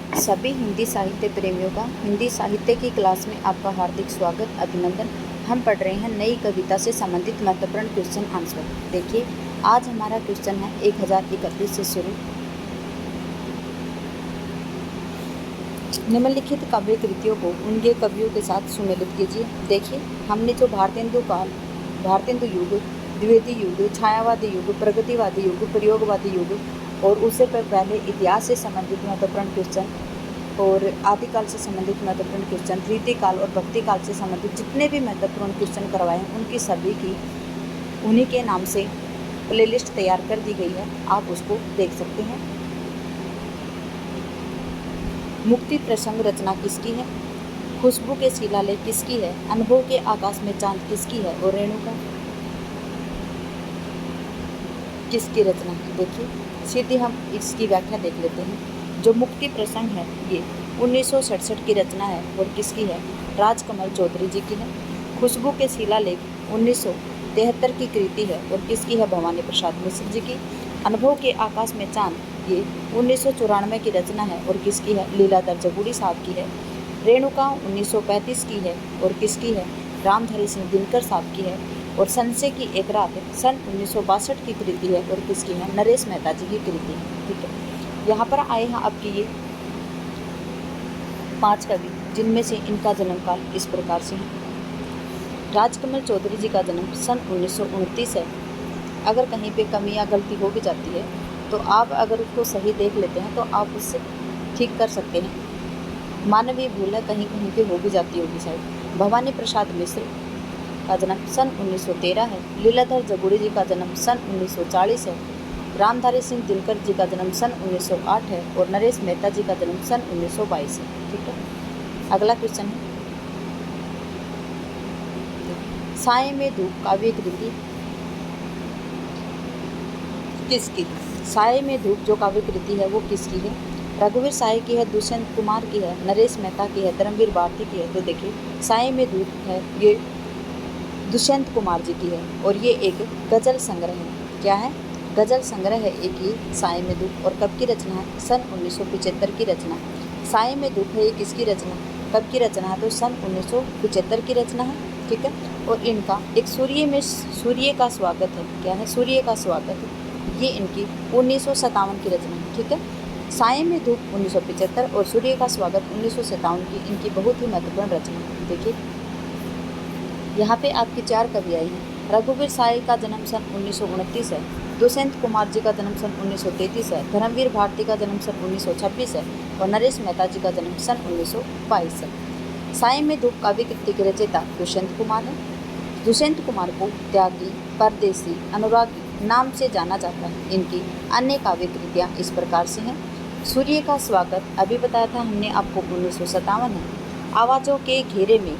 सभी हिंदी साहित्य प्रेमियों का हिंदी साहित्य की क्लास में आपका हार्दिक स्वागत अभिनंदन। हम पढ़ रहे हैं नई कविता से संबंधित महत्वपूर्ण क्वेश्चन आंसर। देखिए, आज हमारा क्वेश्चन है 1031 से शुरू। निम्नलिखित काव्य कृतियों को उनके कवियों के साथ सुमेलित कीजिए। देखिए, हमने जो भारतेंदु काल, भारतेंदु युग, द्विवेदी युग, छायावादी युग, प्रगतिवादी युग, प्रयोगवादी युग और उससे पहले इतिहास से संबंधित महत्वपूर्ण क्वेश्चन और आदिकाल से संबंधित महत्वपूर्ण क्वेश्चन, रीतिकाल और भक्ति काल से संबंधित जितने भी महत्वपूर्ण क्वेश्चन करवाए हैं उनकी सभी की उन्हीं के नाम से प्लेलिस्ट तैयार कर दी गई है, आप उसको देख सकते हैं। मुक्ति प्रसंग रचना किसकी है? खुशबू के शिलालेख किसकी है? अनुभव के आकाश में चांद किसकी है? और रेणुका किसकी रचना है? देखिए, सीधे हम इसकी व्याख्या देख लेते हैं। जो मुक्ति प्रसंग है ये 1967 की रचना है और किसकी है? राजकमल चौधरी जी की है। खुशबू के शिलालेख 1973 की कृति है और किसकी है? भवानी प्रसाद मिश्र जी की। अनुभव के आकाश में चांद ये 1994 की रचना है और किसकी है? लीलाधर जगूड़ी साहब की है। रेणुका 1935 की है और किसकी है? रामधारी सिंह दिनकर साहब की है। और संशय की एक रात सन 1962 की कृति है और किसकी है? नरेश मेहता जी की कृति है। ठीक है, यहाँ पर आए हैं आपकी ये 5 कवि, जिनमें से इनका जन्म काल इस प्रकार से है। राजकमल चौधरी जी का जन्म सन 1929 है। अगर कहीं पे कमी या गलती हो भी जाती है तो आप अगर उसको सही देख लेते हैं तो आप उससे ठीक कर सकते हैं। मानवीय भूल है, कहीं कहीं पे हो भी जाती होगी शायद। भवानी प्रसाद मिश्र का जन्म सन 1913 है। लीलाधर जगूड़ी जी का जन्म सन 1940 है। रामधारी सिंह दिनकर जी का जन्म सन 1908 है और नरेश मेहता जी का जन्म सन 1922 है। ठीक है, अगला क्वेश्चन है, साए में धूप काव्य कृति किसकी? साए में धूप जो काव्य कृति है वो किसकी है? रघुवीर साय की है, दुष्यंत कुमार की है, नरेश मेहता की है, धर्मवीर भारती की है। तो देखिए, साए में धूप है ये दुष्यंत कुमार जी की है और ये एक गज़ल संग्रह है। क्या है? गज़ल संग्रह है एक ये साए में धूप। और कब की रचना है? सन 1975 की रचना। साए में धूप है ये किसकी रचना? कब की रचना है? तो सन 1975 की रचना है। ठीक है, और इनका एक सूर्य का स्वागत है। क्या है? सूर्य का स्वागत है, ये इनकी 1957 की रचना है। ठीक है, साए में धूप 1975 और सूर्य का स्वागत 1957 की इनकी बहुत ही महत्वपूर्ण रचना है। देखिए, यहाँ पे आपकी 4 कवि आई हैं। रघुवीर साय का जन्म सन 1929 है। दुष्यंत कुमार जी का जन्म सन 1933 है। धर्मवीर भारती का जन्म सन 1926 है और नरेश मेहता जी का जन्म सन 1922 है। साए में धूप काव्य कृति के रचयिता दुष्यंत कुमार है। दुष्यंत कुमार को त्यागी, परदेसी, अनुरागी नाम से जाना जाता है। इनकी अन्य काव्य कृतियाँ इस प्रकार से हैं। सूर्य का स्वागत अभी बताया था हमने आपको 1957 है। आवाज़ों के घेरे में,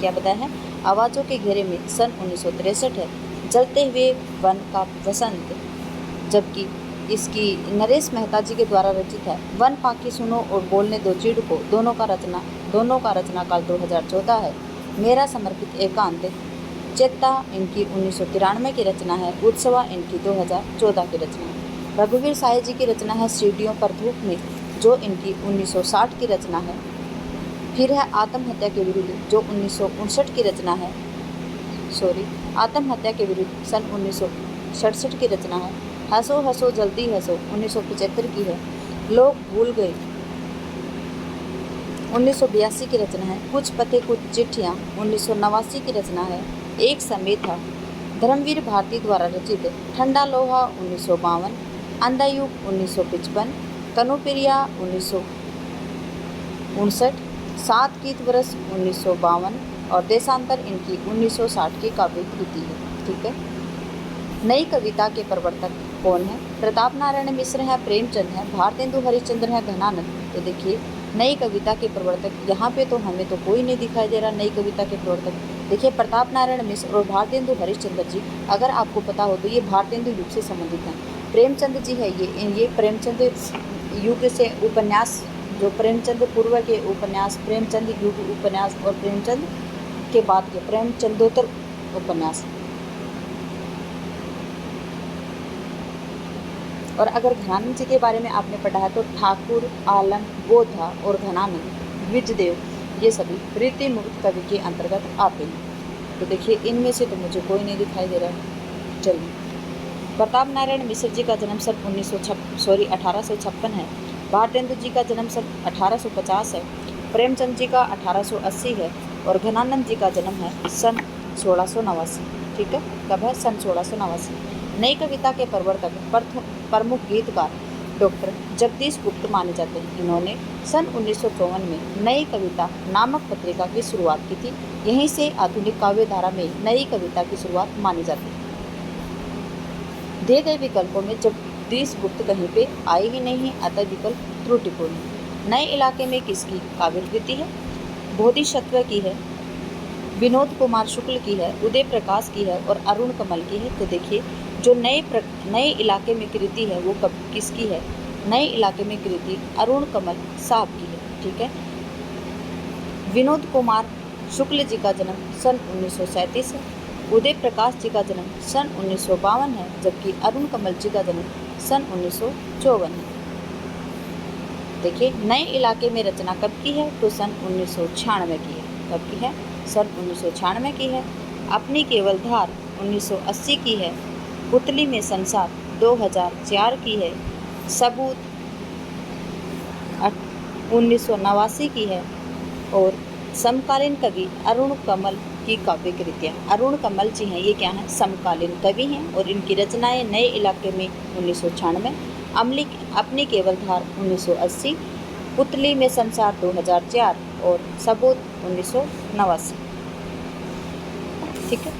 क्या बताया है? आवाज़ों के घेरे में सन 1963 है। जलते हुए वन का वसंत, जबकि इसकी नरेश मेहता जी के द्वारा रचित है। वन पाखी सुनो और बोलने दो चिड़ को, दोनों का रचना काल 2014 है। मेरा समर्पित एकांत चेता इनकी 1993 की रचना है। उत्सवा इनकी 2014 की रचना है। रघुवीर साय जी की रचना है सीढ़ियों पर धूप में, जो इनकी 1960 की रचना है। फिर है आत्महत्या के विरुद्ध, जो 1959 की रचना है। आत्महत्या के विरुद्ध सन 1967 की रचना है। हंसो हंसो जल्दी हंसो 1975 की है। लोग भूल गए 1982 की रचना है। कुछ पते कुछ चिट्ठियाँ 1989 की रचना है। एक समय था धर्मवीर भारती द्वारा रचित। ठंडा लोहा 1952, अंधायुग 1955, तनुप्रिया 1959, 7 गीत वर्ष 1952 और देशांतर इनकी 1960 की काव्य कृति है। ठीक है, नई कविता के प्रवर्तक कौन है? प्रताप नारायण मिश्र है, प्रेमचंद है, भारतेंदु हरिश्चंद्र है, घनानंद। तो देखिए, नई कविता के प्रवर्तक यहाँ पे तो हमें तो कोई नहीं दिखाई दे रहा नई कविता के प्रवर्तक। देखिए, प्रताप नारायण मिश्र और भारतेंदु हरिश्चंद्र जी, अगर आपको पता हो तो ये भारतेंदु युग से संबंधित हैं। प्रेमचंद जी है ये प्रेमचंद युग से उपन्यास, जो प्रेमचंद पूर्व के उपन्यास, प्रेमचंद युग उपन्यास और प्रेमचंद के बाद के प्रेमचंदोत्तर उपन्यास। और अगर घनानंद जी के बारे में आपने पढ़ा है तो ठाकुर, आलम, बोधा और घनानंद, द्विजदेव, ये सभी प्रीति मुक्त कवि के अंतर्गत आते हैं। तो देखिए इनमें से तो मुझे कोई नहीं दिखाई दे रहा है। चलिए, प्रताप नारायण मिश्र जी का जन्म सन 1856 है। भारतेंदु जी का जन्म सन 1850 है। प्रेमचंद जी का 1880 है और घनानंद जी का जन्म है सन 1689। ठीक है, कब है? सन 1689। नई कविता के प्रवर्तक प्रमुख गीतकार डॉक्टर जगदीश गुप्त माने जाते हैं। इन्होंने सन 1954 में नई कविता नामक पत्रिका की शुरुआत की थी। यहीं से आधुनिक काव्य धारा में नई कविता की शुरुआत मानी जाती है। दिए गए विकल्पों में जगदीश गुप्त कहीं पे आए ही नहीं है, अतः विकल्प त्रुटिपूर्ण है। नए इलाके में किसकी काव्य कृति है? बोधिसत्व की है, विनोद कुमार शुक्ल की है, उदय प्रकाश की है और अरुण कमल की है। तो देखिए जो नए इलाके में कृति है वो किसकी है? नए इलाके में कृति अरुण कमल साहब की है। ठीक है, विनोद कुमार शुक्ल जी का जन्म सन 1937 है। उदय प्रकाश जी का जन्म सन 1952 है, जबकि अरुण कमल जी का जन्म सन 1954 है। देखिए नए इलाके में रचना कब की है? तो सन 1996 की है। कब की है? सन 1996 की है। अपनी केवल धार 1980 की है। पुतली में संसार 2004 की है। सबूत 1989 की है और समकालीन कवि अरुण कमल की काव्य कृतियाँ। अरुण कमल जी हैं, ये क्या हैं? समकालीन कवि हैं और इनकी रचनाएं नए इलाके में 1996, अपनी केवल धार 1980, पुतली में संसार 2004 और सबूत 1989। ठीक है,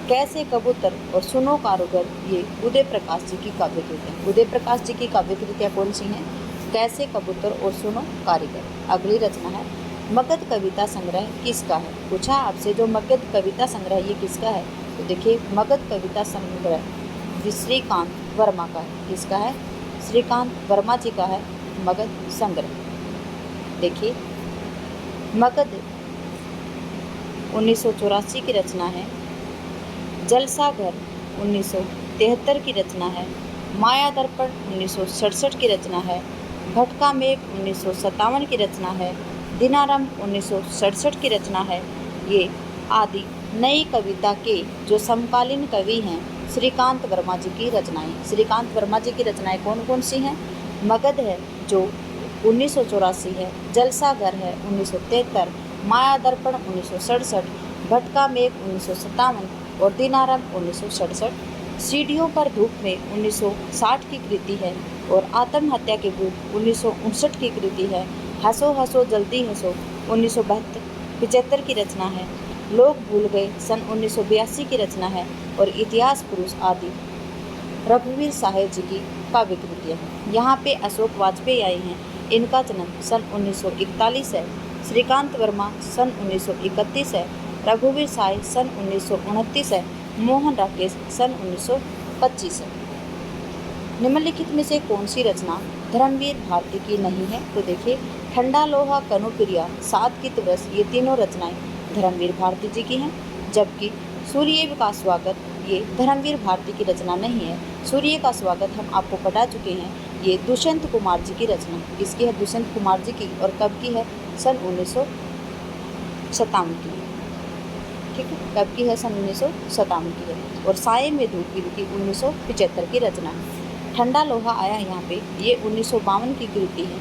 कैसे कबूतर और सुनो कारीगर, ये उदय प्रकाश जी की काव्य कृतियाँ। उदय प्रकाश जी की काव्य कृतियाँ कौन सी हैं? कैसे कबूतर और सुनो कारीगर। अगली रचना है मगध कविता संग्रह किसका है? पूछा आपसे जो मगध कविता संग्रह ये किसका है? तो देखिए मगध कविता संग्रह श्रीकांत वर्मा का है। किसका है? श्रीकांत वर्मा जी का है मगध संग्रह। देखिए मगध 1984 की रचना है। जलसाघर 1973 की रचना है। माया दर्पण 1967 की रचना है। भटका मेघ 1957 की रचना है। दिनारंभ 1967 की रचना है। ये आदि नई कविता के जो समकालीन कवि हैं श्रीकांत वर्मा जी की रचनाएं। श्रीकांत वर्मा जी की रचनाएं कौन कौन सी हैं? मगध है जो 1984 है, जलसाघर है 1973, माया दर्पण 1967, भटका मेघ 1957 और दिनारंभ 1967। सीढ़ियों पर धूप में 1960 की कृति है और आत्महत्या के भूत 1959 की कृति है। हंसो हंसो जल्दी हंसो 1975 की रचना है। लोग भूल गए सन 1982 की रचना है और इतिहास पुरुष आदि रघुवीर साहेब जी की काव्य कृतियाँ हैं। यहाँ पे अशोक वाजपेयी आए हैं, इनका जन्म सन 1941 है। श्रीकांत वर्मा सन 1931 है। रघुवीर साय सन 1929 है। मोहन राकेश सन 1925 है। निम्नलिखित में से कौन सी रचना धर्मवीर भारती की नहीं है? तो देखिए ठंडा लोहा, कनुप्रिया, सात गीत व्रस, ये तीनों रचनाएं धर्मवीर भारती जी की हैं, जबकि सूर्य का स्वागत ये धर्मवीर भारती की रचना नहीं है। सूर्य का स्वागत हम आपको पढ़ा चुके हैं, ये दुष्यंत कुमार जी की रचना। किसकी है? दुष्यंत कुमार जी की। और कब की है? सन 1957 की। ठीक है, कब की है? सन 1957 की है। और साये में धूप की 1975 की रचना है। ठंडा लोहा आया यहाँ पे, ये 1952 की कृति है।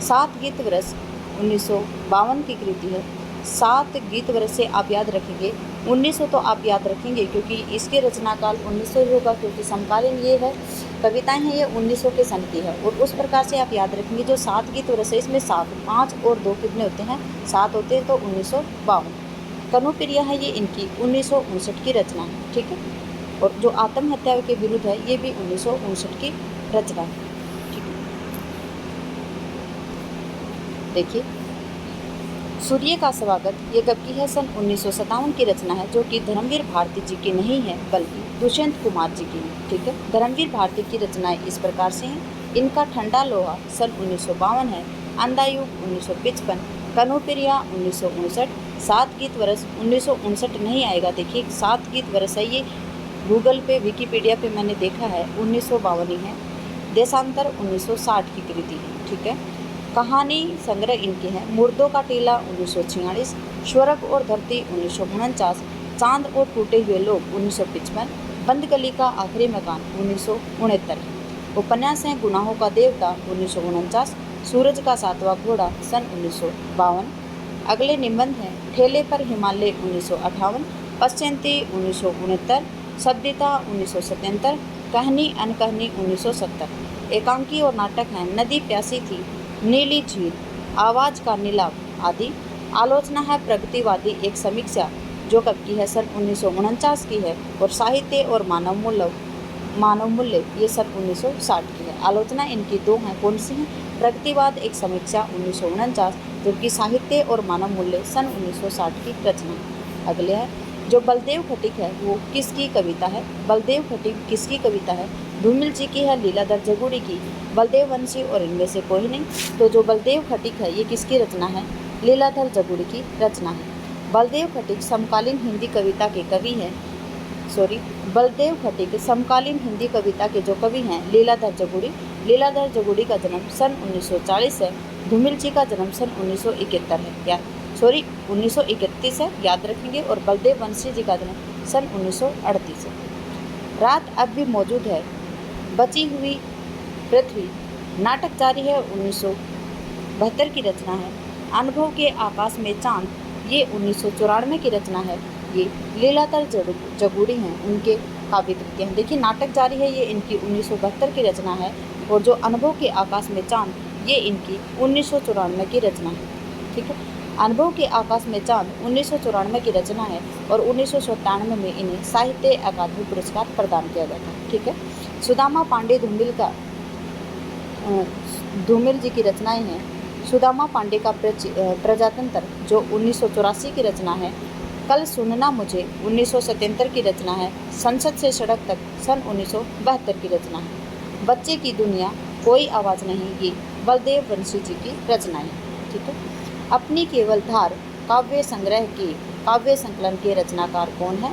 सात गीत वर्ष 1952 की कृति है। सात गीत वर्ष से आप याद रखेंगे, 1900 तो आप याद रखेंगे क्योंकि इसके रचना काल 1900 ही होगा, क्योंकि समकालीन ये है कविताएं हैं, ये 1900 के सन की है। और उस प्रकार से आप याद रखेंगे जो सात गीत वर्ष है इसमें सात, 5 और 2 कितने होते हैं? 7 होते हैं, तो 1952। कनुप्रिया है ये इनकी 1959 की रचना है। ठीक है, और जो आत्महत्या के विरुद्ध है ये भी 1959 की रचना है। ठीक है, देखिए सूर्य का स्वागत ये कब की है? सन 1957 की रचना है, जो कि धर्मवीर भारती जी की नहीं है बल्कि दुष्यंत कुमार जी की है। ठीक है, धर्मवीर भारती की रचनाएं इस प्रकार से हैं। इनका ठंडा लोहा सन 1952 है। अंधायुग 1955, कनुप्रिया 1959, सात गीत वर्ष 1959 नहीं आएगा। देखिए सात गीत वर्ष है ये गूगल पे, विकिपीडिया पे मैंने देखा है 1952 है। देशांतर 1960 की कृति है। ठीक है। कहानी संग्रह इनके हैं मुर्दों का टीला 1946, स्वर्ग और धरती 1949, चांद और टूटे हुए लोग 1955, बंद गली का आखिरी मकान 1969 है। उपन्यास हैं गुनाहों का देवता 1949, सूरज का सातवां घोड़ा सन 1952। अगले निबंध हैं ठेले पर हिमालय 1958, पश्चिंती 1969, शब्दिता 1977, कहानी अनकहानी 1970। एकांकी और नाटक हैं नदी प्यासी थी, नीली झील, आवाज का नीलाव आदि। आलोचना है प्रगतिवादी एक समीक्षा जो कब की है सन 1949 की है, और साहित्य और मानव मूल्य ये सन 1960 की है। आलोचना इनकी दो हैं, कौन सी हैं? प्रगतिवाद एक समीक्षा 1949, जबकि साहित्य और मानव मूल्य सन 1960 की रचना। अगले है जो बलदेव खटिक है वो किसकी कविता है? बलदेव खटिक किसकी कविता है? धूमिल जी की है, लीलाधर जगुड़ी की, बलदेव वंशी और इनमें से कोई नहीं। तो जो बलदेव खटिक है ये किसकी रचना है? लीलाधर जगुड़ी की रचना है। बलदेव खटिक समकालीन हिंदी कविता के कवि हैं। बलदेव खटिक समकालीन हिंदी कविता के जो कवि हैं लीलाधर जगुड़ी। लीलाधर जगुड़ी का जन्म सन 1940 है। धूमिल जी का जन्म सन 1971 है, 1931 है, याद रखेंगे। और बलदेव वंशी जी का जन्म सन 1938 है। रात अब भी मौजूद है, बची हुई पृथ्वी नाटक जारी है 1972 की रचना है। अनुभव के आकाश में चांद ये 1994 की रचना है। ये लीलाधर जगुड़ी हैं, उनके काव्य कृतियाँ। देखिए नाटक जारी है ये इनकी 1972 की रचना है, और जो अनुभव के आकाश में चांद ये इनकी 1994 की रचना है। ठीक है। अनुभव के आकाश में चांद 1994 की रचना है, और 1997 में इन्हें साहित्य अकादमी पुरस्कार प्रदान किया गया था। ठीक है। सुदामा पांडे धूमिल जी की रचनाएं हैं। सुदामा पांडे का प्रजातंत्र जो 1984 की रचना है। कल सुनना मुझे 1977 की रचना है। संसद से सड़क तक सन 1972 की रचना है। बच्चे की दुनिया कोई आवाज़ नहीं ये बलदेव वंशी जी की रचना है। ठीक है। अपनी केवल धार काव्य संग्रह के काव्य संकलन के रचनाकार कौन है?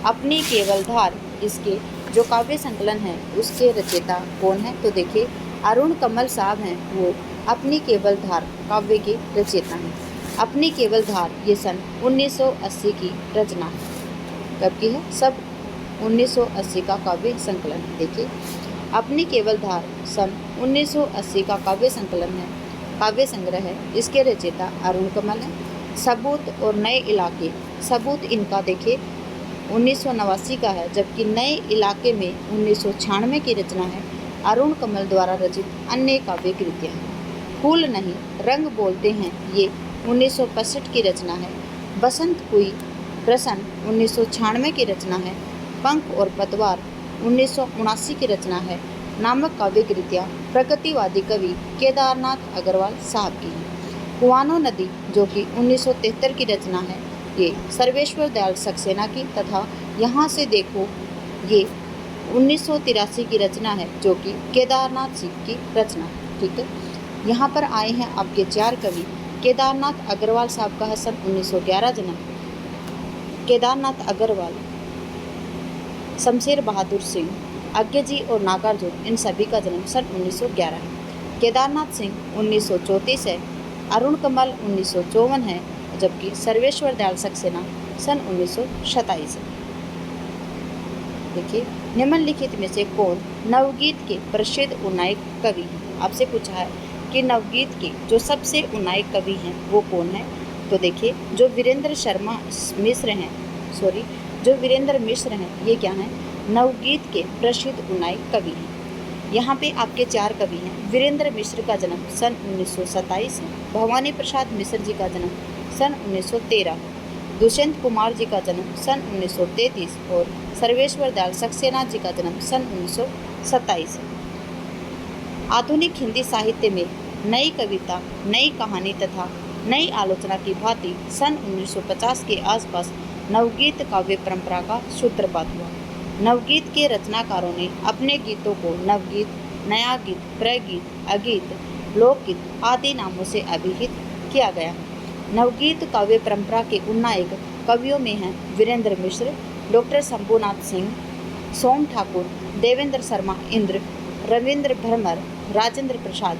अपनी केवल धार इसके जो काव्य संकलन है उसके रचयिता कौन है? तो देखिए अरुण कमल साहब हैं, वो अपनी केवल धार काव्य के रचयिता हैं। अपनी केवल धार ये सन 1980 की रचना है। कब की है? सब 1980 का काव्य संकलन है। देखिए अपनी केवल धार सन 1980 का काव्य संकलन है, काव्य संग्रह है। इसके रचयिता अरुण कमल हैं। सबूत और नए इलाके, सबूत इनका देखिए 1989 का है, जबकि नए इलाके में 1996 की रचना है। अरुण कमल द्वारा रचित अन्य काव्य कृतियाँ हैं। फूल नहीं रंग बोलते हैं ये 1965 की रचना है। बसंत हुई प्रसन्न 1996 की रचना है। पंख और पतवार 1979 की रचना है। नामक काव्य कृतियाँ प्रगतिवादी कवि केदारनाथ अग्रवाल साहब की हैं। कुआनो नदी जो कि 1973 की रचना है, ये सर्वेश्वर दयाल सक्सेना की, तथा यहाँ से देखो ये 1983 की रचना है जो कि केदारनाथ सिंह की रचना है। ठीक है। यहाँ पर आए हैं आपके 4 कवि। केदारनाथ अग्रवाल साहब का है सन 1911 जन्म। केदारनाथ अग्रवाल, शमशेर बहादुर सिंह, अज्ञ जी और नागार्जुन इन सभी का जन्म सन 1911 है। केदारनाथ सिंह 1934 है। अरुण कमल 1954 है, जबकि सर्वेश्वर दयाल सक्सेना सन 1927 है। देखिए निम्नलिखित में से कौन नवगीत के प्रसिद्ध उन्नायक कवि हैं? आपसे पूछा है कि नवगीत के जो सबसे उन्नायक कवि हैं वो कौन है? तो देखिए जो वीरेंद्र मिश्र हैं ये क्या हैं? नवगीत के प्रसिद्ध उन्नायक कवि हैं। यहाँ पे आपके 4 कवि हैं। वीरेंद्र मिश्र का जन्म सन 1927 है। भवानी प्रसाद मिश्र जी का जन्म सन 1913, दुष्यंत कुमार जी का जन्म सन 1933 और सर्वेश्वर दयाल सक्सेना जी का जन्म सन 1927 है। आधुनिक हिंदी साहित्य में नई कविता, नई कहानी तथा नई आलोचना की भांति सन 1950 के आसपास नवगीत काव्य परंपरा का सूत्रपात हुआ। नवगीत के रचनाकारों ने अपने गीतों को नवगीत, नया गीत, प्रगीत, अगीत, लोकगीत आदि नामों से अभिहित किया गया है। नवगीत काव्य परंपरा के उन्नायक कवियों में हैं वीरेंद्र मिश्र, डॉक्टर शंभुनाथ सिंह, सोम ठाकुर, देवेंद्र शर्मा इंद्र, रविंद्र भरमर, राजेंद्र प्रसाद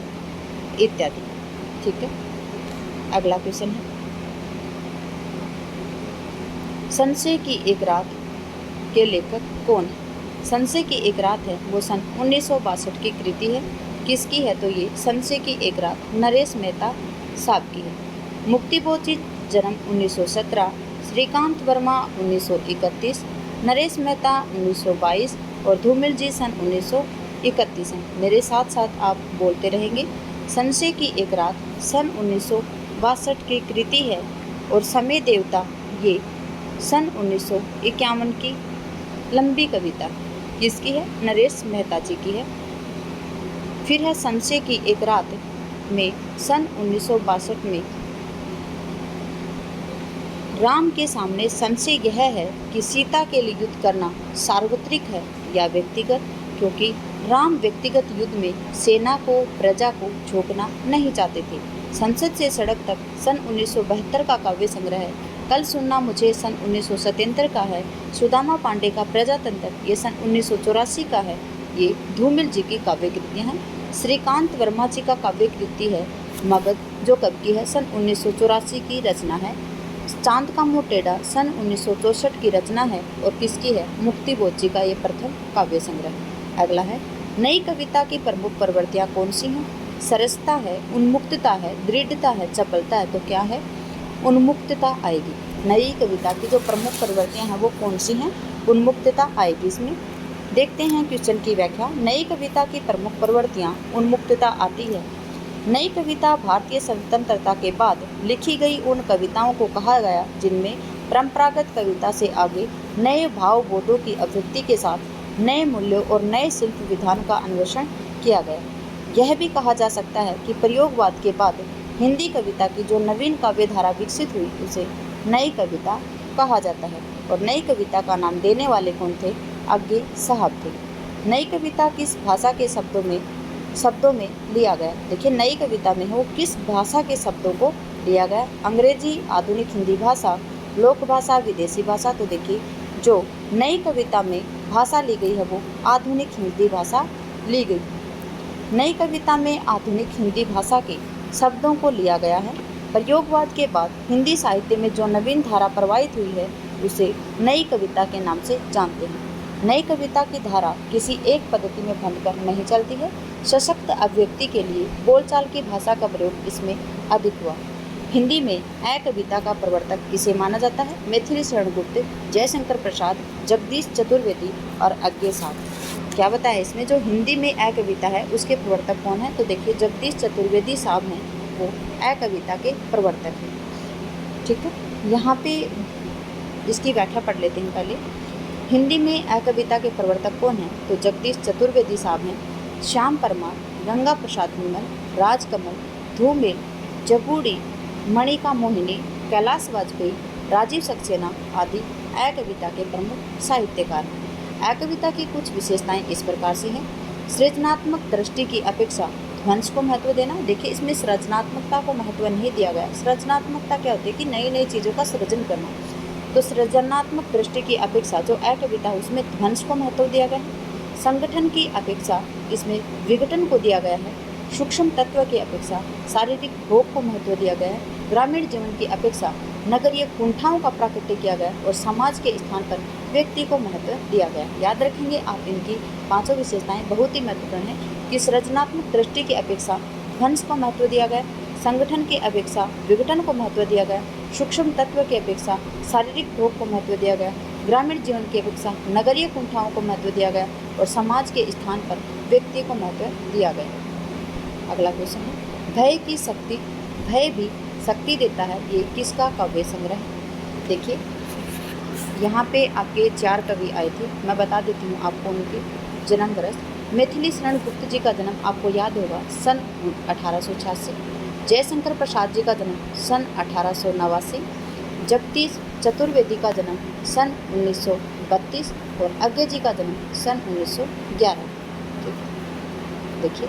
इत्यादि। ठीक है, अगला क्वेश्चन है, संशय की एक रात के लेखक कौन है? संशय की एक रात है वो सन 1962 की कृति है। किसकी है? तो ये संशय की एक रात नरेश मेहता साहब की है। मुक्तिबोध जी जन्म 1917, श्रीकांत वर्मा 1931, नरेश मेहता 1922 और धूमिल जी सन 1931 हैं। मेरे साथ साथ आप बोलते रहेंगे। संशय की एक रात सन 1962 की कृति है और समय देवता ये सन 1951 की लंबी कविता किसकी है? नरेश मेहता जी की है। फिर है संशय की एक रात में सन 1962 में राम के सामने संशय यह है कि सीता के लिए युद्ध करना सार्वत्रिक है या व्यक्तिगत, क्योंकि राम व्यक्तिगत युद्ध में सेना को प्रजा को झोंकना नहीं चाहते थे। संसद से सड़क तक सन 1972 का काव्य संग्रह है। कल सुनना मुझे सन 1977 का है। सुदामा पांडे का प्रजातंत्र ये सन 1984 का है। ये धूमिल जी की काव्य कृतियाँ हैं। श्रीकांत वर्मा जी का काव्य कृति है मगध, जो कब की है? सन 1984 की रचना है। चांद का मुंह टेढ़ा सन 1964 की रचना है और किसकी है? मुक्तिबोध जी का ये प्रथम काव्य संग्रह। अगला है, नई कविता की प्रमुख प्रवृत्तियाँ कौन सी हैं? सरसता है, उन्मुक्तता है, दृढ़ता है, चपलता है। तो क्या है? उन्मुक्तता आएगी। नई कविता की जो प्रमुख प्रवृत्तियाँ हैं वो कौन सी हैं? उन्मुक्तता आएगी इसमें। देखते हैं क्वेश्चन की व्याख्या। नई कविता की प्रमुख प्रवृत्तियाँ उन्मुक्तता आती है। नई कविता भारतीय स्वतंत्रता के बाद लिखी गई उन कविताओं को कहा गया जिनमें परंपरागत कविता से आगे नए भाव बोधों की अभिव्यक्ति के साथ नए मूल्यों और नए शिल्प विधान का अन्वेषण किया गया। यह भी कहा जा सकता है कि प्रयोगवाद के बाद हिंदी कविता की जो नवीन काव्य धारा विकसित हुई उसे नई कविता कहा जाता है। और नई कविता का नाम देने वाले कौन थे? आगे साहब थे। नई कविता किस भाषा के शब्दों में लिया गया? देखिए, नई कविता में वो किस भाषा के शब्दों को लिया गया? अंग्रेजी, आधुनिक हिंदी भाषा, लोक भाषा, विदेशी भाषा। तो देखिए, जो नई कविता में भाषा ली गई है वो आधुनिक हिंदी भाषा ली गई। नई कविता में आधुनिक हिंदी भाषा के शब्दों को लिया गया है। प्रयोगवाद के बाद हिंदी साहित्य में जो नवीन धारा प्रवाहित हुई है उसे नई कविता के नाम से जानते हैं। नई कविता की धारा किसी एक पद्धति में बंधकर नहीं चलती है। सशक्त अभिव्यक्ति के लिए बोलचाल की भाषा का प्रयोग इसमें अधिक हुआ। हिंदी में ए कविता का प्रवर्तक किसे माना जाता है? मैथिली शरण गुप्त, जयशंकर प्रसाद, जगदीश चतुर्वेदी और अज्ञे साहब। क्या बताया इसमें? जो हिंदी में ए कविता है उसके प्रवर्तक कौन है? तो देखिए, जगदीश चतुर्वेदी साहब हैं, वो ए कविता के प्रवर्तक हैं। ठीक है, यहाँ पे इसकी व्याख्या पढ़ लेते हैं पहले। हिंदी में ए कविता के प्रवर्तक कौन हैं? तो जगदीश चतुर्वेदी साहब हैं, श्याम परमार, गंगा प्रसाद विमल, राजकमल, धूमिल, जबूड़ी, मणिका मोहिनी, कैलाश वाजपेयी, राजीव सक्सेना आदि ए कविता के प्रमुख साहित्यकार हैं। ए कविता की कुछ विशेषताएं इस प्रकार से हैं। सृजनात्मक दृष्टि की अपेक्षा ध्वंस को महत्व देना। देखिए, इसमें सृजनात्मकता को महत्व नहीं दिया गया। सृजनात्मकता क्या होती है? कि नई नई चीज़ों का सृजन करना। तो सृजनात्मक दृष्टि की अपेक्षा जो ए कविता है उसमें ध्वंस को महत्व दिया गया है। संगठन की अपेक्षा इसमें विघटन को दिया गया है। सूक्ष्म तत्व की अपेक्षा शारीरिक भोग को महत्व दिया गया है। ग्रामीण जीवन की अपेक्षा नगरीय कुंठाओं का प्राकट्य किया गया और समाज के स्थान पर व्यक्ति को महत्व दिया गया। याद रखेंगे आप, इनकी पांचों विशेषताएं बहुत ही महत्वपूर्ण है कि सृजनात्मक दृष्टि की अपेक्षा ध्वंस को महत्व दिया गया, संगठन की अपेक्षा विघटन को महत्व दिया गया, सूक्ष्म तत्व की अपेक्षा शारीरिक भोग को महत्व दिया गया, ग्रामीण जीवन की अपेक्षा नगरीय कुंठाओं को महत्व दिया गया और समाज के स्थान पर व्यक्ति को महत्व दिया गया। अगला क्वेश्चन है, भय की शक्ति, भय भी शक्ति देता है, ये किसका काव्य संग्रह है? देखिए, यहाँ पे आपके 4 कवि आए थे, मैं बता देती हूँ आपको उनके जन्म वर्ष। मैथिली शरण गुप्त जी का जन्म आपको याद होगा सन 1886, जयशंकर प्रसाद जी का जन्म सन 1889, जगदीश चतुर्वेदी का जन्म सन 1932 और अज्ञे जी का जन्म सन 1911। देखिए,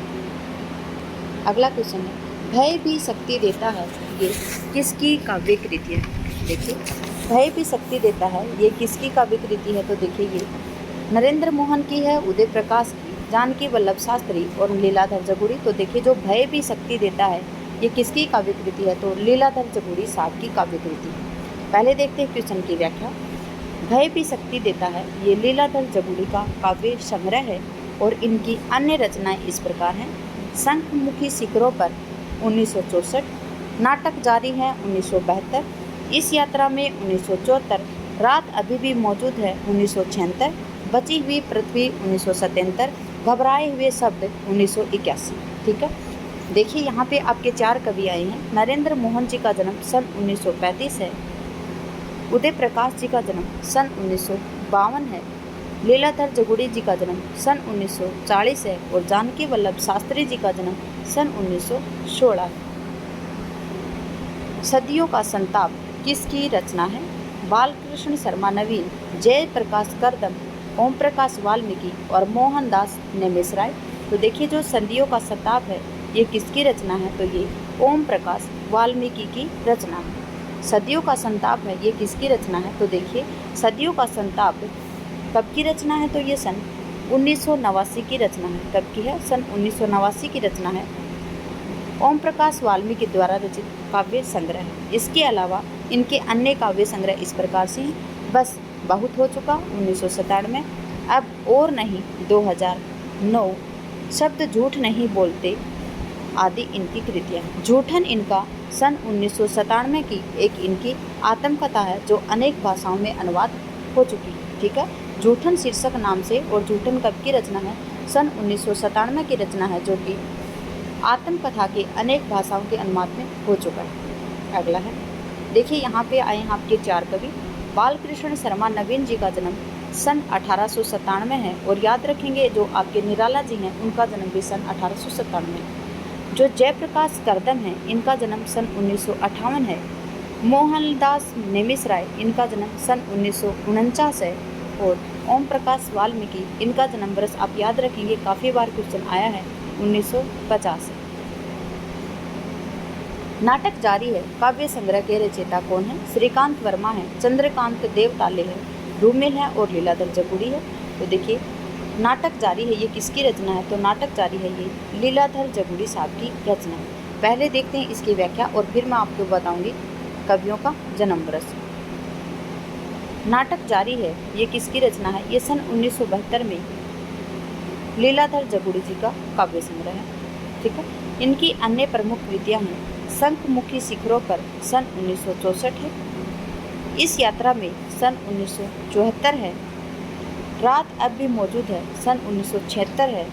अगला क्वेश्चन है, भय भी शक्ति देता है, ये किसकी काव्य कृति है? देखिए, भय भी शक्ति देता है, ये किसकी काव्य कृति है? तो देखिए, ये नरेंद्र मोहन की है उदय प्रकाश की, जानकी वल्लभ शास्त्री और लीलाधर जगुड़ी। तो देखिए जो भय भी शक्ति देता है ये किसकी काव्य कृति है, तो लीलाधर जगुड़ी साहब की काव्य कृति है। पहले देखते हैं क्वेश्चन की व्याख्या। भय भी शक्ति देता है ये लीलाधर जगुड़ी का काव्य संग्रह है और इनकी अन्य रचनाएं इस प्रकार हैं। शंखमुखी शिखरों पर 1964, नाटक जारी है 1972, इस यात्रा में 1974, रात अभी भी मौजूद है 1976, बची हुई पृथ्वी 1977, घबराए हुए शब्द 1981। ठीक है, देखिए यहाँ पे आपके 4 कवि आए हैं। नरेंद्र मोहन जी का जन्म सन 1935 है, उदय प्रकाश जी का जन्म सन 1952 है, लीलाधर जगुड़ी जी का जन्म सन 1940 है और जानकी वल्लभ शास्त्री जी का जन्म सन 1916 है। सदियों का संताप किसकी रचना है? बालकृष्ण शर्मा नवीन, जयप्रकाश करदम, ओम प्रकाश वाल्मीकि और मोहनदास नेमिष राय। तो देखिए जो सदियों का संताप है ये किसकी रचना है, तो ये ओम प्रकाश वाल्मीकि की रचना है। सदियों का संताप है ये किसकी रचना है, तो देखिए सदियों का संताप कब की रचना है, तो ये सन 1989 की रचना है। कब की है? सन 1989 की रचना है। ओम प्रकाश वाल्मीकि द्वारा रचित काव्य संग्रह है। इसके अलावा इनके अन्य काव्य संग्रह इस प्रकार से हैं। बस बहुत हो चुका 1997, अब और नहीं 2009, शब्द झूठ नहीं बोलते आदि इनकी कृतियाँ। झूठन इनका सन 1997 की एक इनकी आत्मकथा है जो अनेक भाषाओं में अनुवाद हो चुकी है। ठीक है, झूठन शीर्षक नाम से, और झूठन कब की रचना है? सन 1997 की रचना है जो कि आत्मकथा के अनेक भाषाओं के अनुवाद में हो चुका है। अगला है, देखिए यहाँ पे आए हैं आपके 4 कवि। बालकृष्ण शर्मा नवीन जी का जन्म सन 1897 है और याद रखेंगे जो आपके निराला जी हैं उनका जन्म भी सन 1897 है। जो जयप्रकाश करदम हैं इनका जन्म सन 1958 है। मोहनदास नेमिष राय इनका जन्म सन 1949 है और ओम प्रकाश वाल्मीकि इनका जन्म वर्ष आप याद रखेंगे, काफ़ी बार क्वेश्चन आया है, 1950 है। नाटक जारी है काव्य संग्रह के रचयिता कौन है? श्रीकांत वर्मा है, चंद्रकांत देवताले है, धूमिल है और लीलाधर जगुड़ी है। तो देखिए नाटक जारी है ये किसकी रचना है, तो नाटक जारी है ये लीलाधर जगुड़ी साहब की रचना है। पहले देखते हैं इसकी व्याख्या और फिर मैं आपको बताऊंगी कवियों का जन्म वर्ष। नाटक जारी है ये किसकी रचना है? ये सन 1972 में लीलाधर जगुड़ी जी का काव्य संग्रह है। ठीक है, इनकी अन्य प्रमुख कृतियाँ हैं शंखमुखी शिखरों पर सन 1964 है, इस यात्रा में सन 1974 है, रात अब भी मौजूद है सन 1976 है,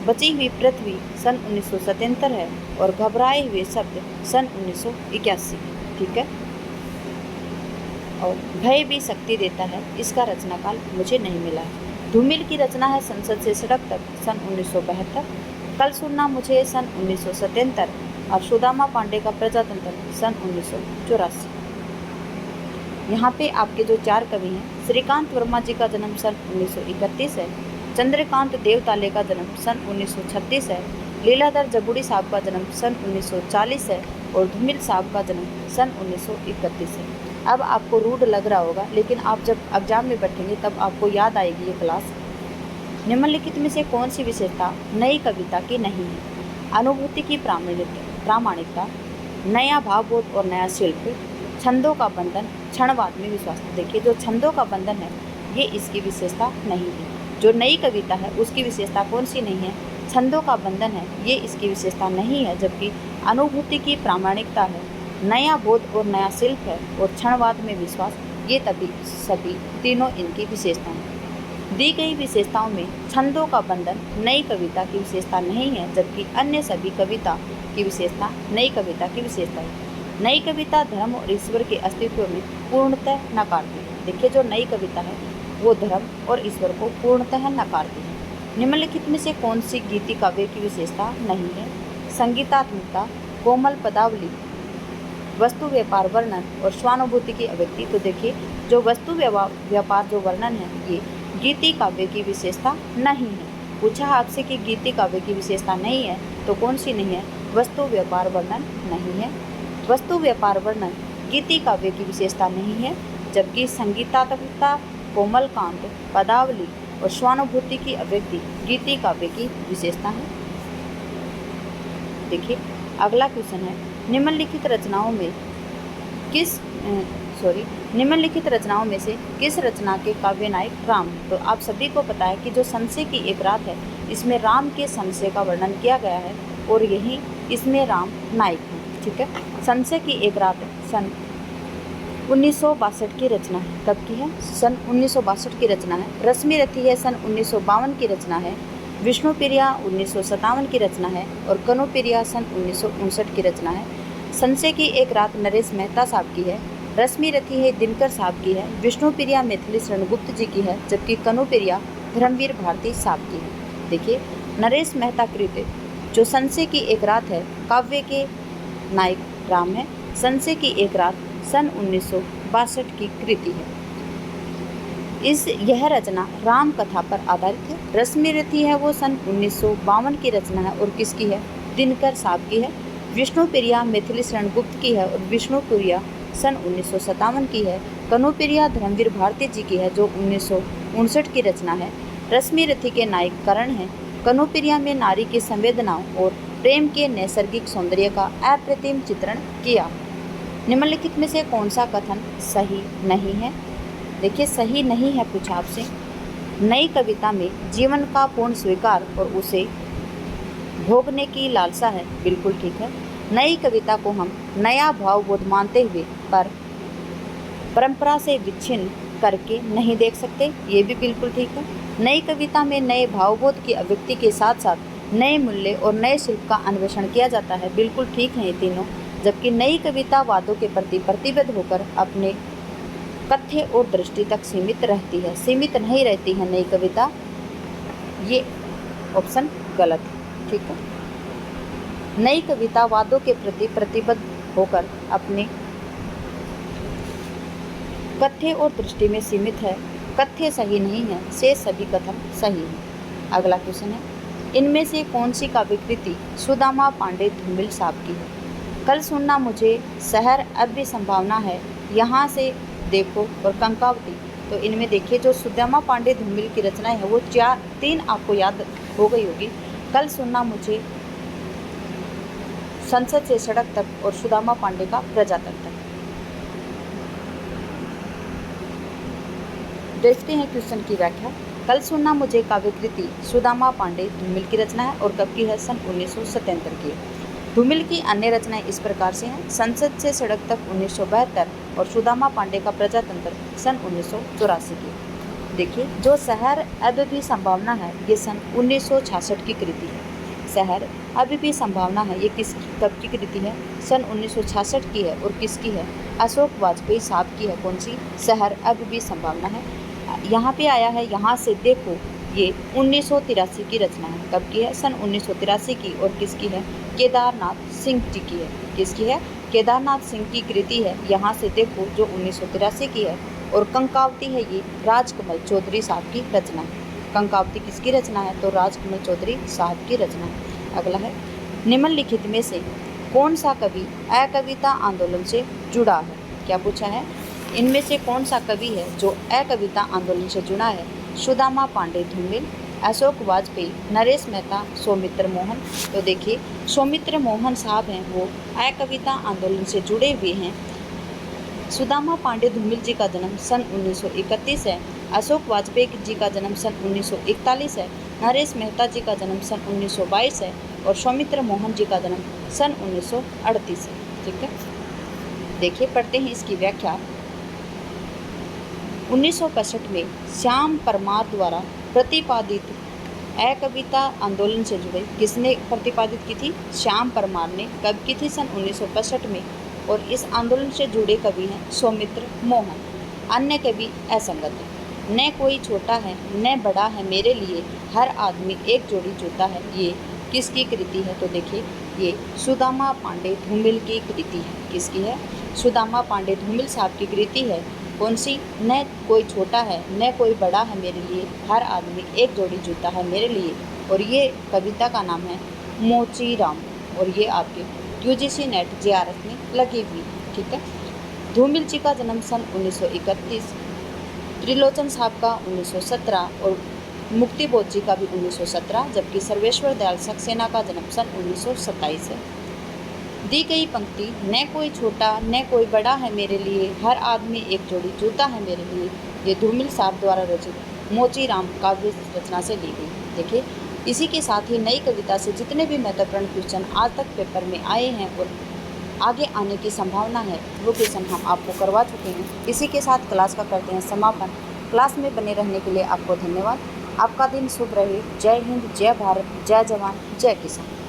बची हुई पृथ्वी सन 1977 है और घबराए हुए शब्द सन 1981। ठीक है, और भय भी शक्ति देता है इसका रचनाकाल मुझे नहीं मिला है। धूमिल की रचना है संसद से सड़क तक सन 1972, कल सुनना मुझे सन 1977 और सुदामा पांडे का प्रजातंत्र सन 1984। यहाँ पे आपके जो 4 कवि हैं, श्रीकांत वर्मा जी का जन्म सन 1931 है, चंद्रकांत देवताले का जन्म सन 1936 है, लीलाधर जगुड़ी साहब का जन्म सन 1940 है और धूमिल साहब का जन्म सन 1931 है। अब आपको रूड लग रहा होगा, लेकिन आप जब एग्जाम में बैठेंगे तब आपको याद आएगी ये क्लास। निम्नलिखित में से कौन सी विशेषता नई कविता की नहीं है? अनुभूति की प्रामाणिकता, नया भावबोध और नया शिल्प, छंदों का बंधन, क्षणवाद में विश्वास। देखिए जो छंदों का बंधन है ये इसकी विशेषता नहीं है। जो नई कविता है उसकी विशेषता कौन सी नहीं है? छंदों का बंधन है, ये इसकी विशेषता नहीं है। जबकि अनुभूति की प्रामाणिकता है, नया बोध और नया शिल्प है और क्षणवाद में विश्वास, ये सभी तीनों इनकी विशेषताएं हैं। दी गई विशेषताओं में छंदों का बंधन नई कविता की विशेषता नहीं है, जबकि अन्य सभी कविता की विशेषता नई कविता की विशेषता है। नई कविता धर्म और ईश्वर के अस्तित्व में पूर्णतः नकारती है। देखिए जो नई कविता है वो धर्म और ईश्वर को पूर्णतः नकारती है। निम्नलिखित में से कौन सी गीति काव्य की विशेषता नहीं है? संगीतात्मकता, कोमल पदावली, वस्तु व्यापार वर्णन और स्वानुभूति की अभिव्यक्ति। तो देखिए जो वस्तु व्यापार जो वर्णन है ये गीति काव्य की विशेषता नहीं है। पूछा आपसे कि गीति काव्य की विशेषता नहीं है तो कौन सी नहीं है? वस्तु व्यापार वर्णन नहीं है। वस्तु व्यापार वर्णन गीति काव्य की विशेषता नहीं है, जबकि संगीतात्मकता, कोमल कांत, पदावली, और स्वानुभूति की अभिव्यक्ति गीति काव्य की विशेषता है। देखिए अगला क्वेश्चन है, निम्नलिखित रचनाओं में से किस रचना के काव्य नायक राम? तो आप सभी को पता है कि जो संशय की एक रात है, इसमें राम के संशय का वर्णन किया गया है और यही इसमें राम नायक है। ठीक है, संशय की एक रात सन 1962 की रचना है। कब की है? सन 1962 की रचना है। रश्मि रथी है सन 1952 की रचना है। विष्णुप्रिया 1957 की रचना है और कनुप्रिया सन 1959 की रचना है। संशय की एक रात नरेश मेहता साहब की है। रश्मि रथी है दिनकर साहब की है। विष्णुप्रिया मैथिली शरण गुप्त जी की है, जबकि कनुप्रिया धर्मवीर भारती साहब की है। देखिए नरेश मेहता कृत जो संशय की एक रात है, काव्य के नायक राम है। संशय की एक रात सन 1962 की कृति है। यह रचना राम कथा पर आधारित है। रश्मि रथी है वो सन 1952 की रचना है और किसकी है? दिनकर साहब की है। विष्णुप्रिया मैथिली शरण गुप्त की है और विष्णुप्रिया सन 1957 की है। कनुप्रिया धर्मवीर भारती जी की है जो 1959 की रचना है। रश्मि रथी के नायक करण है। कनुप्रिया में नारी की संवेदनाओं और प्रेम के नैसर्गिक सौंदर्य का अप्रतिम चित्रण किया। निम्नलिखित में से कौन सा कथन सही नहीं है? देखिए सही नहीं है पूछा आपसे। नई कविता में जीवन का पूर्ण स्वीकार और उसे भोगने की लालसा है, बिल्कुल ठीक है। नई कविता को हम नया भावबोध मानते हुए पर परंपरा से विच्छिन्न करके नहीं देख सकते, ये भी बिल्कुल ठीक है। नई कविता में नए भावबोध की अभिव्यक्ति के साथ साथ नए मूल्य और नए शिल्प का अन्वेषण किया जाता है, बिल्कुल ठीक है ये तीनों। जबकि नई कविता वादों के प्रति प्रतिबद्ध होकर अपने कथ्य और दृष्टि तक सीमित रहती है, सीमित नहीं रहती है नई कविता। ये ऑप्शन गलत है। ठीक है, नई कविता वादों के प्रति प्रतिबद्ध होकर अपने कथ्य और दृष्टि में सीमित है। कथ्य सही नहीं है, शेष सभी कथन सही है। अगला क्वेश्चन है, इनमें से कौन सी काव्यकृति सुदामा पांडे धूमिल साहब की है? कल सुनना मुझे, शहर अब भी संभावना है, यहाँ से देखो और कंकावती। तो इनमें देखिए जो सुदामा पांडे धूमिल की रचनाएं है वो तीन आपको याद हो गई होगी। कल सुनना मुझे, संसद से सड़क तक और सुदामा पांडे का प्रजातंत्र। देखते हैं क्वेश्चन की व्याख्या। कल सुनना मुझे काव्यकृति सुदामा पांडे धूमिल की रचना है और कब की है? सन 1977 की। धूमिल की अन्य रचनाएं इस प्रकार से हैं, संसद से सड़क तक 1972 और सुदामा पांडे का प्रजातंत्र सन 1984 की। देखिए जो शहर अब भी संभावना है ये सन 1966 की कृति है। शहर अभी भी संभावना है ये कब की कृति है? सन 1966 की है और किसकी है? अशोक वाजपेयी साहब की है। कौन सी? शहर अभी भी संभावना है। यहाँ पे आया है यहाँ से देखो, ये 1983 की रचना है। कब की है? सन 1983 की और किसकी है? केदारनाथ सिंह जी की है। किसकी है? केदारनाथ सिंह की कृति है यहाँ से देखो जो 1983 की है। और कंकावती है ये राजकमल चौधरी साहब की रचना है। कंकावती किसकी रचना है? तो राजकमल चौधरी साहब की रचना है। अगला है, निम्नलिखित में से कौन सा कवि अकविता आंदोलन से जुड़ा है? क्या पूछा है? इनमें से कौन सा कवि है जो अकविता आंदोलन से जुड़ा है? सुदामा पांडे धूमिल, अशोक वाजपेयी, नरेश मेहता, सौमित्र मोहन। तो देखिए सौमित्र मोहन साहब हैं वो अकविता आंदोलन से जुड़े हुए हैं। सुदामा पांडे धूमिल जी का जन्म सन 1931 है। अशोक वाजपेयी जी का जन्म सन 1941 है। नरेश मेहता जी का जन्म सन 1922 है और सौमित्र मोहन जी का जन्म सन 1938 है। ठीक है, देखिए पढ़ते हैं इसकी व्याख्या। 1965 में श्याम परमार द्वारा प्रतिपादित अकविता आंदोलन से जुड़े, किसने प्रतिपादित की थी? श्याम परमार ने। कब की थी? सन 1965 में। और इस आंदोलन से जुड़े कवि हैं सौमित्र मोहन। अन्य कवि असंगत है। न कोई छोटा है न बड़ा है मेरे लिए, हर आदमी एक जोड़ी जूता है, ये किसकी कृति है? तो देखिए ये सुदामा पांडे धूमिल की कृति है। किसकी है? सुदामा पांडे धूमिल साहब की कृति है। कौन सी? न कोई छोटा है न कोई बड़ा है मेरे लिए, हर आदमी एक जोड़ी जूता है मेरे लिए। और ये कविता का नाम है मोचीराम और ये आपके UGC नेट JRF में लगी हुई। ठीक है, धूमिल जी का जन्म सन 1931, त्रिलोचन साहब का 1917 और मुक्तिबोध जी का भी 1917, जबकि सर्वेश्वर दयाल सक्सेना का जन्म सन 1927 है। दी गई पंक्ति, न कोई छोटा न कोई बड़ा है मेरे लिए, हर आदमी एक जोड़ी जूता है मेरे लिए, ये धूमिल साहब द्वारा रचित मोची राम काव्य रचना से ली गई। देखिए, इसी के साथ ही नई कविता से जितने भी महत्वपूर्ण क्वेश्चन आज तक पेपर में आए हैं और आगे आने की संभावना है, वो क्वेश्चन हम आपको करवा चुके हैं। इसी के साथ क्लास का करते हैं समापन। क्लास में बने रहने के लिए आपको धन्यवाद। आपका दिन शुभ रहे। जय हिंद, जय भारत, जय जवान, जय किसान।